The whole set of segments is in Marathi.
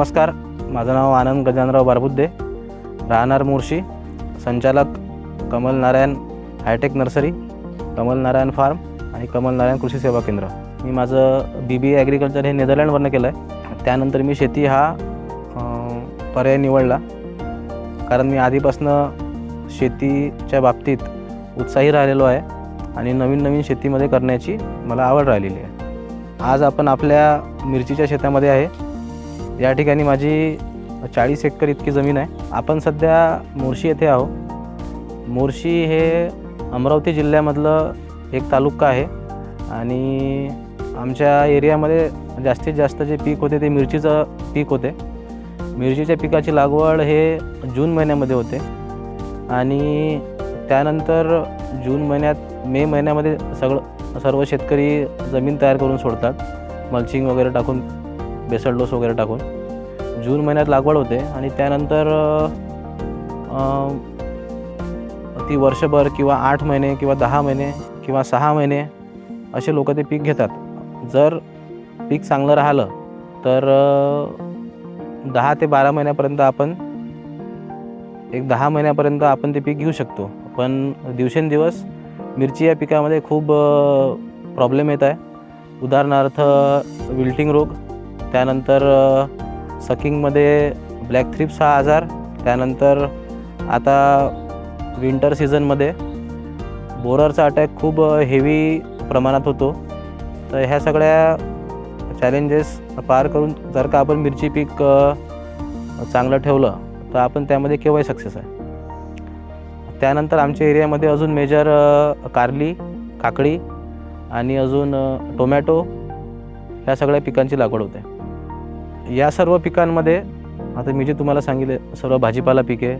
नमस्कार, माझं नाव आनंद गजाननराव बारबुद्धे, राहणार मोर्शी, संचालक Kamal Narayan hi tech nursery, Kamal Narayan farm आणि कमल नारायण कृषी सेवा केंद्र. मी माझं BBA ॲग्रिकल्चर हे नेदरलँडवरनं केलं आहे. त्यानंतर मी शेती हा पर्याय निवडला, कारण मी आधीपासून शेतीच्या बाबतीत उत्साही राहिलेलो आहे आणि नवीन नवीन शेतीमध्ये करण्याची मला आवड राहिलेली आहे. आज आपण आपल्या मिरचीच्या शेतामध्ये आहे. या ठिकाणी माझी 40 एकर इतकी जमीन आहे. आपण सध्या मोर्शी येथे आहोत. मोर्शी हे अमरावती जिल्ह्यामधलं एक तालुका आहे आणि आमच्या एरियामध्ये जास्तीत जास्त जे पीक होते ते मिरचीचं पीक होते. मिरचीच्या पिकाची लागवड हे जून महिन्यामध्ये होते आणि त्यानंतर जून महिन्यात मे महिन्यामध्ये सर्व शेतकरी जमीन तयार करून सोडतात, मल्चिंग वगैरे टाकून, बेसल डोस वगैरे टाकून. जून महिन्यात लागवड होते आणि त्यानंतर ती वर्षभर किंवा 8 महिने किंवा 10 महिने किंवा 6 महिने असे लोक ते पीक घेतात. जर पीक चांगलं राहिलं तर 10 ते 12 महिन्यापर्यंत आपण 10 महिन्यापर्यंत आपण ते पीक घेऊ शकतो. पण दिवसेंदिवस मिरची या पिकामध्ये खूप प्रॉब्लेम येत आहे. उदाहरणार्थ विल्टिंग रोग, त्यानंतर सकिंगमध्ये ब्लॅक थ्रिप्स हा आजार, त्यानंतर आता विंटर सीझनमध्ये बोररचा अटॅक खूप हेवी प्रमाणात होतो. तर ह्या सगळ्या चॅलेंजेस पार करून जर का आपण मिरची पीक चांगलं ठेवलं तर आपण त्यामध्ये केव्हाही सक्सेस आहे. त्यानंतर आमच्या एरियामध्ये अजून मेजर कारली, काकडी आणि अजून टोमॅटो ह्या सगळ्या पिकांची लागवड होते. या सर्व पिकांमध्ये आता मी जे तुम्हाला सांगितले सर्व भाजीपाला पिके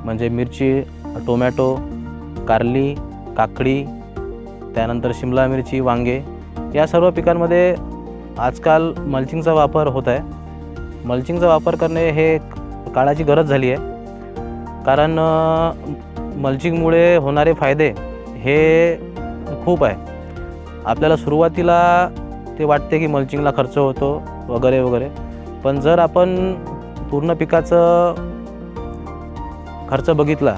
म्हणजे मिरची, टोमॅटो, कारली, काकडी, त्यानंतर शिमला मिरची, वांगे या सर्व पिकांमध्ये आजकाल मल्चिंगचा वापर होत आहे. मल्चिंगचा वापर करणे हे काळाची गरज झाली आहे, कारण मल्चिंगमुळे होणारे फायदे हे खूप आहे. आपल्याला सुरुवातीला ते वाटते की मल्चिंगला खर्च होतो वगैरे वगैरे, पण जर आपण पूर्ण पिकाचं खर्च बघितला,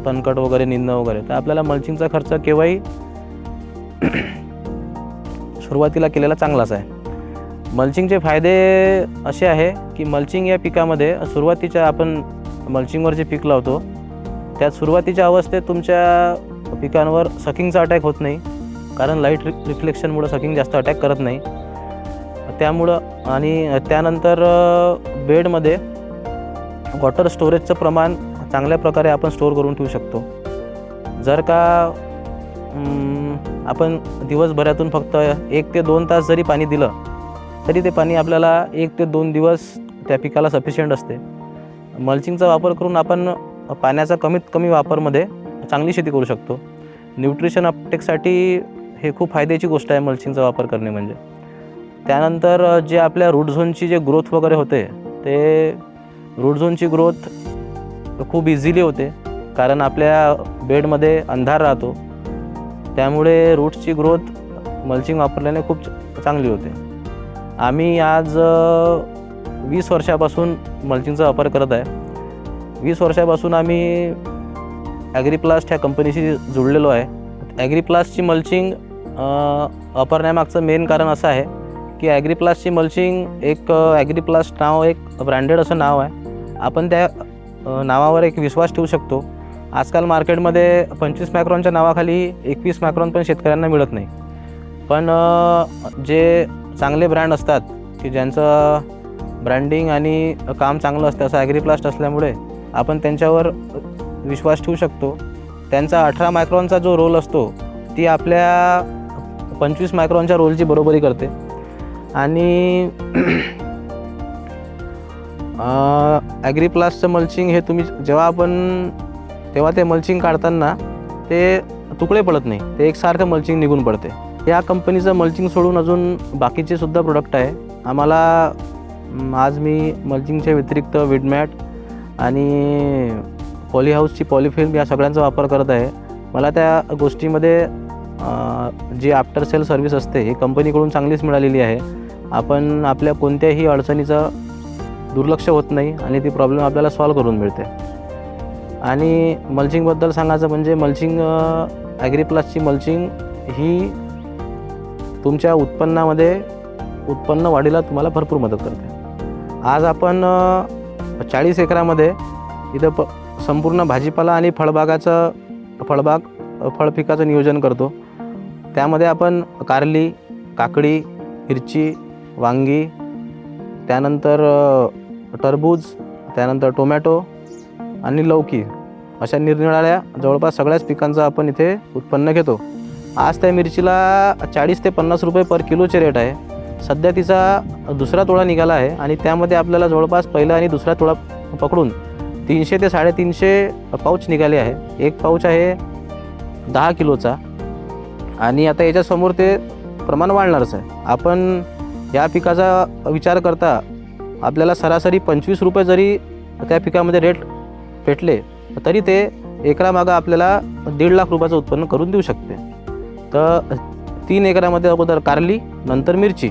तणकट वगैरे, निंदणं वगैरे, तर आपल्याला मल्चिंगचा खर्च केव्हाही सुरुवातीला केलेला चांगलाच आहे. मल्चिंगचे फायदे असे आहे की मल्चिंग या पिकामध्ये सुरुवातीच्या आपण मल्चिंगवर जे पीक लावतो त्यात सुरुवातीच्या अवस्थेत तुमच्या पिकांवर सकिंगचा अटॅक होत नाही, कारण लाईट रिफ्लेक्शनमुळं सकिंग जास्त अटॅक करत नाही. त्यामुळं आणि त्यानंतर बेडमध्ये वॉटर स्टोरेजचं प्रमाण चांगल्या प्रकारे आपण स्टोअर करून ठेवू शकतो. जर का आपण दिवसभरातून फक्त 1 ते 2 तास जरी पाणी दिलं तरी ते पाणी आपल्याला 1 ते 2 दिवस त्या पिकाला सफिशियंट असते. मल्चिंगचा वापर करून आपण पाण्याचा कमीत कमी वापरमध्ये चांगली शेती करू शकतो. न्यूट्रिशन अपटेकसाठी हे खूप फायद्याची गोष्ट आहे मल्चिंगचा वापर करणे म्हणजे. त्यानंतर जे आपल्या रूट झोनची जे ग्रोथ वगैरे होते ते रूट झोनची ग्रोथ खूप इझिली होते, कारण आपल्या बेडमध्ये अंधार राहतो, त्यामुळे रूट्सची ग्रोथ मल्चिंग वापरल्याने खूप चांगली होते. आम्ही आज 20 वर्षापासून मल्चिंगचा वापर करत आहे. 20 वर्षापासून आम्ही ॲग्रीप्लास्ट ह्या कंपनीशी जुळलेलो आहे. ॲग्रीप्लास्टची मल्चिंग वापरण्यामागचं मेन कारण असं आहे की ॲग्रीप्लास्टची मल्चिंग एक ॲग्रीप्लास्ट नाव एक ब्रँडेड असं नाव आहे. आपण त्या नावावर एक विश्वास ठेवू शकतो. आजकाल मार्केटमध्ये 25 मायक्रॉनच्या नावाखाली 21 मायक्रॉन पण शेतकऱ्यांना मिळत नाही. पण जे चांगले ब्रँड असतात की ज्यांचं ब्रँडिंग आणि काम चांगलं असतं, असं ॲग्रीप्लास्ट असल्यामुळे आपण त्यांच्यावर विश्वास ठेवू शकतो. त्यांचा 18 मायक्रॉनचा जो रोल असतो ती आपल्या 25 मायक्रॉनच्या रोलची बरोबरी करते. आणि ॲग्रीप्लास्टचं मल्चिंग हे तुम्ही तेव्हा ते मल्चिंग काढताना ते तुकडे पडत नाही, ते एकसारखं मल्चिंग निघून पडते. या कंपनीचं मल्चिंग सोडून अजून बाकीचे सुद्धा प्रोडक्ट आहे. आम्हाला आज मी मल्चिंगच्या व्यतिरिक्त विडमॅट आणि पॉलीहाऊसची पॉलीफिल्म या सगळ्यांचा वापर करत आहे. मला त्या गोष्टीमध्ये जी आफ्टर सेल सर्व्हिस असते ही कंपनीकडून चांगलीच मिळालेली आहे. आपण आपल्या कोणत्याही अडचणीचं दुर्लक्ष होत नाही आणि ती प्रॉब्लेम आपल्याला सॉल्व्ह करून मिळते. आणि मल्चिंगबद्दल सांगायचं म्हणजे मल्चिंग ॲग्रीप्लासची मल्चिंग ही तुमच्या उत्पन्न वाढीला तुम्हाला भरपूर मदत करते. आज आपण 40 एकरामध्ये इथं संपूर्ण भाजीपाला आणि फळ पिकाचं नियोजन करतो. त्यामध्ये आपण कारली, काकडी, मिरची, वांगी, त्यानंतर टरबूज, त्यानंतर टोमॅटो आणि लौकी अशा निरनिराळ्या जवळपास सगळ्याच पिकांचं आपण इथे उत्पन्न घेतो. आज त्या मिरचीला 40 ते 50 रुपये पर किलोचे रेट आहे. सध्या तिचा दुसरा तोडा निघाला आहे आणि त्यामध्ये आपल्याला जवळपास पहिला आणि दुसरा तोडा पकडून 300 ते 350 पाऊच निघाले आहे. एक पाऊच आहे 10 किलोचा आणि आता याच्यासमोर ते प्रमाण वाढणारच आहे. आपण या पिकाचा विचार करता आपल्याला सरासरी 25 रुपये जरी त्या पिकामध्ये रेट भेटले तरी ते एकरामागं आपल्याला 1.5 लाख रुपयाचं उत्पन्न करून देऊ शकते. तर 3 एकरामध्ये अगोदर कारली, नंतर मिरची,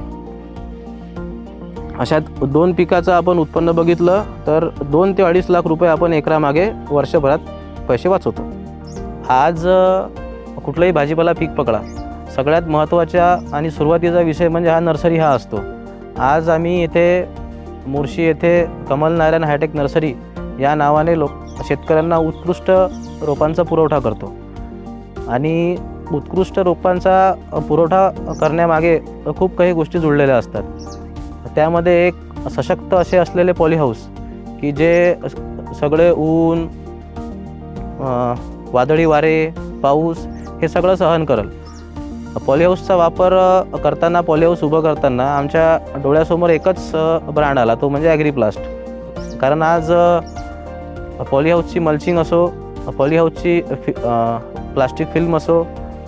अशा 2 पिकाचं आपण उत्पन्न बघितलं तर 2 ते 2.5 लाख रुपये आपण एकरामागे वर्षभरात पैसे वाचवतो. आज कुठलंही भाजीपाला पीक पकडा, सगळ्यात महत्त्वाचा आणि सुरुवातीचा विषय म्हणजे हा नर्सरी हा असतो. आज आम्ही इथे मोर्शी येथे कमल नारायण हायटेक नर्सरी या नावाने शेतकऱ्यांना उत्कृष्ट रोपांचा पुरवठा करतो आणि उत्कृष्ट रोपांचा पुरवठा करण्यामागे खूप काही गोष्टी जुळलेल्या असतात. त्यामध्ये एक सशक्त असे असलेले पॉलीहाऊस की जे सगळे ऊन, वादळी वारे, पाऊस हे सगळं सहन करेल. पॉलीहाऊसचा वापर करताना, पॉलीहाऊस उभं करताना आमच्या डोळ्यासमोर एकच ब्रँड आला, तो म्हणजे ॲग्रीप्लास्ट. कारण आज पॉलीहाऊसची मल्चिंग असो, पॉलीहाऊसची प्लास्टिक फिल्म असो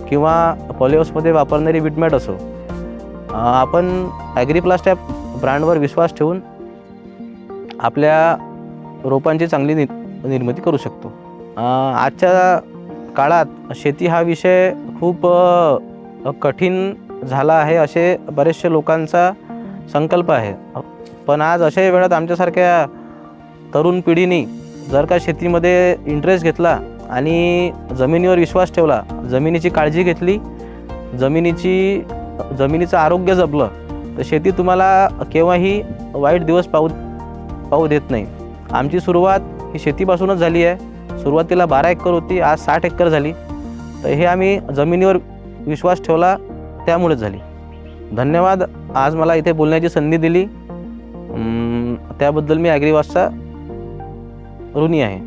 किंवा पॉलीहाऊसमध्ये वापरणारी विटमॅट असो, आपण ॲग्रीप्लास्ट या ब्रँडवर विश्वास ठेवून आपल्या रोपांची चांगली निर्मिती करू शकतो. आजच्या काळात शेती हा विषय खूप कठीण झाला आहे असे बरेचसे लोकांचा संकल्प आहे. पण आज अशाही वेळात आमच्यासारख्या तरुण पिढीने जर का शेतीमध्ये इंटरेस्ट घेतला आणि जमिनीवर विश्वास ठेवला, जमिनीची काळजी घेतली, जमिनीचं आरोग्य जपलं तर शेती तुम्हाला केव्हाही वाईट दिवस पाहू देत नाही. आमची सुरुवात ही शेतीपासूनच झाली आहे. सुरुवातीला 12 एकर होती, आज 60 एकर झाली. तर हे आम्ही जमिनीवर विश्वास ठेवला त्यामुळेच झाली. धन्यवाद. आज मला इथे बोलण्याची संधी दिली त्याबद्दल मी ॲग्रीवासचा ऋणी आहे.